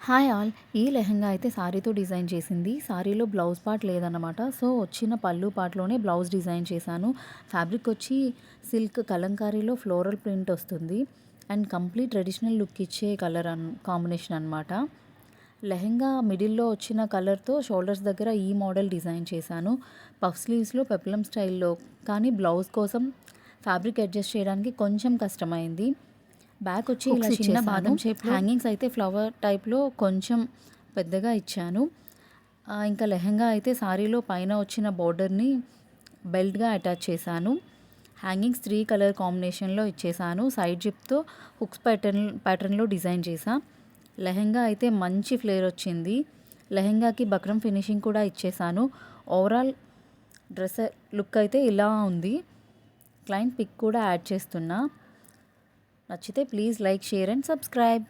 Hi all. ఈ లెహెంగా అయితే సారీతో design చేసింది. సారీలో బ్లౌజ్ పార్ట్ లేదన్నమాట. సో, వచ్చిన పళ్ళు పార్ట్‌లోనే బ్లౌజ్ డిజైన్ చేశాను. ఫ్యాబ్రిక్ వచ్చి సిల్క్ కలంకారీలో ఫ్లోరల్ ప్రింట్ వస్తుంది. అండ్ కంప్లీట్ ట్రెడిషనల్ లుక్ ఇచ్చే కలర్ కాంబినేషన్ అనమాట. లెహెంగా మిడిల్‌లో వచ్చిన కలర్‌తో షోల్డర్స్ దగ్గర ఈ మోడల్ డిజైన్ చేశాను. పఫ్ స్లీవ్స్‌లో పెప్లమ్ స్టైల్‌లో, కానీ బ్లౌజ్ కోసం ఫ్యాబ్రిక్ అడ్జస్ట్ చేయడానికి కొంచెం కష్టమైంది. బ్యాక్ వచ్చి ఇలా హుక్స్ చిన్న ఇచ్చేసాను. బాదం షేప్‌లో, హ్యాంగింగ్స్ అయితే ఫ్లవర్ టైప్‌లో కొంచెం పెద్దగా ఇచ్చాను. ఇంకా లెహెంగా అయితే సారీలో పైన వచ్చిన బోర్డర్‌ని బెల్ట్‌గా అటాచ్ చేశాను. హ్యాంగింగ్స్ 3 కలర్ కాంబినేషన్‌లో ఇచ్చేసాను. సైడ్ జిప్‌తో హుక్స్ ప్యాటర్న్‌లో డిజైన్ చేశా. లెహెంగా అయితే మంచి ఫ్లేర్ వచ్చింది. లెహెంగాకి బక్రం ఫినిషింగ్ కూడా ఇచ్చేసాను. ఓవరాల్ డ్రెస్ లుక్ అయితే ఇలా ఉంది. క్లయింట్ పిక్ కూడా యాడ్ చేస్తున్నా. నచ్చితే please like, share and subscribe.